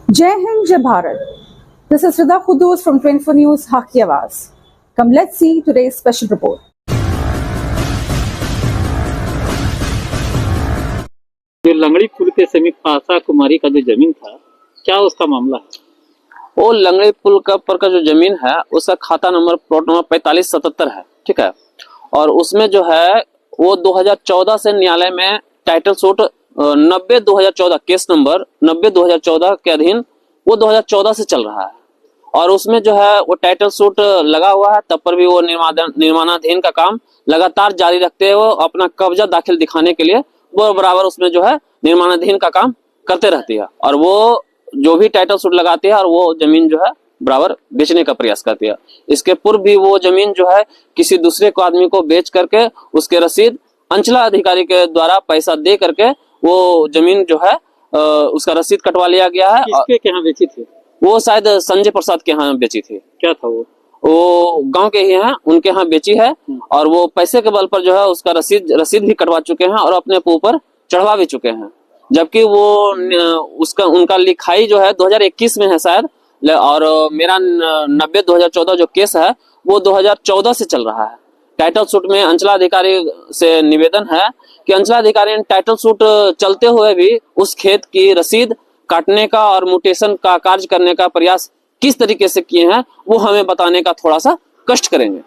Jai Hind, Jai Bharat. This is Rida Khuddus from 24 News Haq Ki Awaaz. Come, let's see today's special report. जो लंगड़ी पुल के समीप आशा कुमारी का जो जमीन था, क्या उसका मामला है? वो लंगड़ी पुल का पर का जो जमीन है उसका खाता नंबर प्लॉट नंबर 4577 है, ठीक है। और उसमें जो है वो 2014 से न्यायालय में टाइटल सूट 90/2014 केस नंबर 90/2014 के अधीन वो 2014 से चल रहा है। और उसमें जो है वो टाइटल सूट लगा हुआ है, तब पर भी वो निर्माणाधीन का काम लगातार जारी रखते हुए अपना कब्जा दाखिल दिखाने के लिए वो बराबर उसमें जो है निर्माणाधीन का काम करते रहती है। और वो जो भी टाइटल सूट लगाती है और वो जमीन जो है बराबर बेचने का प्रयास करती है। इसके पूर्व भी वो जमीन जो है किसी दूसरे को आदमी को बेच करके उसके रसीद अंचला अधिकारी के द्वारा पैसा दे करके वो जमीन जो है उसका रसीद कटवा लिया गया है। किसके यहाँ बेची थी? वो शायद संजय प्रसाद के यहाँ बेची थी। क्या था वो गांव के ही हैं, उनके यहाँ बेची है। और वो पैसे के बल पर जो है उसका रसीद भी कटवा चुके हैं और अपने ऊपर चढ़वा भी चुके हैं। जबकि वो उनका लिखाई जो है 2021 में है शायद, और मेरा 90/2014 जो केस है वो 2014 से चल रहा है। टाइटल सूट में अंचलाधिकारी से निवेदन है कि अंचलाधिकारी ने टाइटल सूट चलते हुए भी उस खेत की रसीद काटने का और म्यूटेशन का कार्य करने का प्रयास किस तरीके से किए हैं वो हमें बताने का थोड़ा सा कष्ट करेंगे।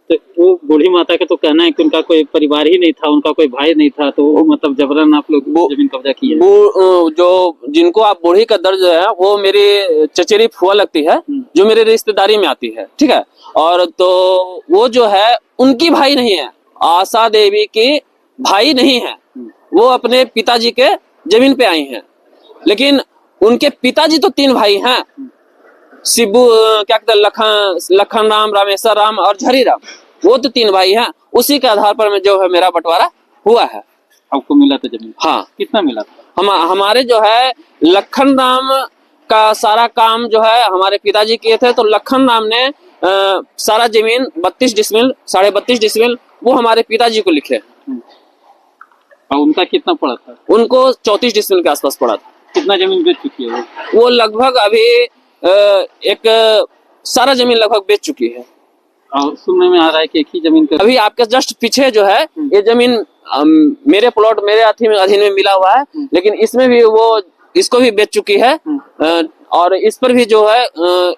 तो वो बूढ़ी माता का तो कहना है कि उनका कोई परिवार ही नहीं था, उनका कोई भाई नहीं था, तो वो मतलब जबरन आप लोग जमीन कब्जा किए। वो जो जिनको आप बूढ़ी का दर्ज है वो मेरी चचेरी फुआ लगती है जो मेरे रिश्तेदारी में आती है, ठीक है। और तो वो जो है उनकी भाई नहीं है, आशा देवी की भाई नहीं है, वो अपने पिताजी के जमीन पे आई हैं। लेकिन उनके पिताजी तो 3 भाई हैं, शिबू क्या कहते हैं, लखन राम, रामेश्वर राम और झरी राम, वो तो 3 भाई हैं। उसी के आधार पर जो है मेरा बंटवारा हुआ है। आपको मिला था जमीन? हाँ। कितना मिला था? हमारे जो है लखन राम का सारा काम जो है हमारे पिताजी किए थे, तो लखन राम ने सारा जमीन 32 डिसमिल 32.5 डिसमिल वो हमारे पिताजी को लिखे। और उनका कितना पड़ा था? उनको 34 डिसमिल के आसपास पड़ा था। कितना जमीन बेच चुकी है वो लगभग अभी एक सारा जमीन लगभग बेच चुकी है। और सुनने में आ रहा है कि एक ही जमीन का अभी आपके जस्ट पीछे जो है ये जमीन मेरे प्लॉट मेरे अधीन में मिला हुआ है, लेकिन इसमें भी वो इसको भी बेच चुकी है। और इस पर भी जो है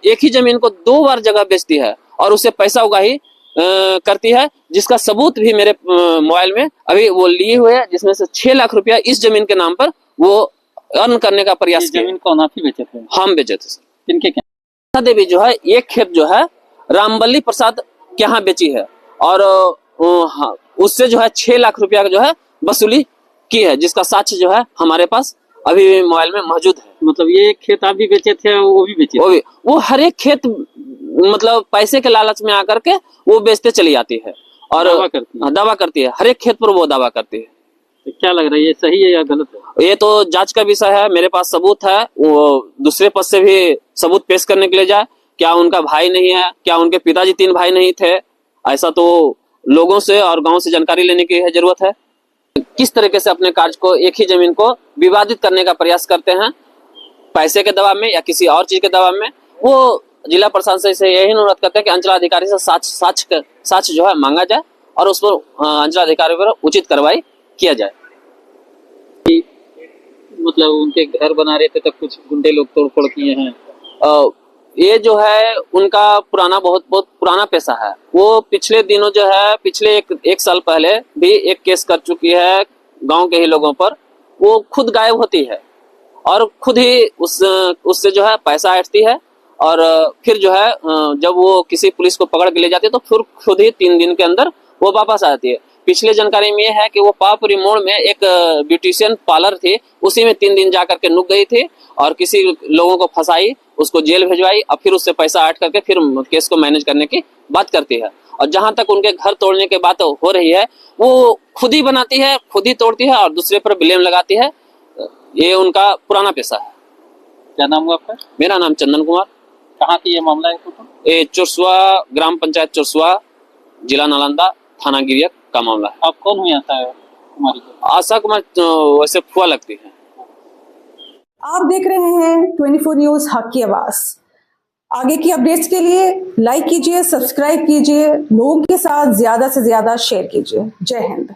एक ही जमीन को 2 बार जगह बेचती है और उससे पैसा उगाही करती है, जिसका सबूत भी मेरे मोबाइल में अभी वो लिए हुए है, जिसमें से 6 लाख रुपया इस जमीन के नाम पर वो अर्न करने का प्रयास किया। जमीन कौन आप ही बेचे थे? हम बेचे थे। किनके क्या? देवी जो है एक खेत जो है रामबल्ली प्रसाद के यहाँ बेची है और उससे जो है 6 लाख रुपया का जो है वसूली की है, जिसका साक्ष्य जो है हमारे पास अभी मोबाइल में मौजूद है। मतलब ये खेत आप भी बेचे थे, वो भी बेचे थे? वो हर एक खेत मतलब पैसे के लालच में आकर के वो बेचते चली जाती है और दावा करती है। हर एक खेत पर वो दावा करती है। तो क्या लग रहा है, ये सही है या गलत है? ये तो जांच का विषय है। मेरे पास सबूत है, वो दूसरे पक्ष से भी सबूत पेश करने के लिए जाए। क्या उनका भाई नहीं है, क्या उनके पिताजी 3 भाई नहीं थे, ऐसा तो लोगों से और गांव से जानकारी लेने की जरूरत है। किस तरीके से अपने कार्य को एक ही जमीन को विवादित करने का प्रयास करते हैं, पैसे के दबाव में या किसी और चीज के दबाव में, वो जिला प्रशासन से यही अनुरोध करते हैं कि अंचलाधिकारी से साक्ष्य जो है मांगा जाए और उस पर अंचलाधिकारी पर उचित कार्रवाई किया जाए। मतलब उनके घर बना रहे थे तब कुछ गुंडे लोग तोड़फोड़ किए हैं? ये जो है उनका बहुत पुराना पैसा है। वो पिछले दिनों जो है पिछले एक साल पहले भी एक केस कर चुकी है गांव के ही लोगों पर। वो खुद गायब होती है और खुद ही उससे जो है पैसा हटती है और फिर जो है जब वो किसी पुलिस को पकड़ के ले जाती है तो फिर खुद ही 3 दिन के अंदर वो वापस आ जाती है। पिछले जानकारी में यह है कि वो पावपुरी मोड़ में एक ब्यूटिशियन पार्लर थी, उसी में 3 दिन जाकर के नुक गई थी और किसी लोगों को फंसाई, उसको जेल भिजवाई और फिर उससे पैसा हट करके फिर केस को मैनेज करने की बात करती है। और जहां तक उनके घर तोड़ने की बात हो रही है, वो खुद ही बनाती है, खुद ही तोड़ती है और दूसरे पर ब्लेम लगाती है। ये उनका पुराना पैसा है। क्या नाम हुआ आपका? मेरा नाम चंदन कुमार। कहाँ की ये मामला है? ये चुरसुआ ग्राम पंचायत चुरसुआ, जिला नालंदा, थाना गिरियक का मामला है। आप कौन हुई आशा कुमारी? आशा कुमार वैसे फुआ लगती है। आप देख रहे हैं 24 न्यूज हक की आवाज। आगे की अपडेट्स के लिए लाइक कीजिए, सब्सक्राइब कीजिए, लोगों के साथ ज्यादा से ज्यादा शेयर कीजिए। जय हिंद।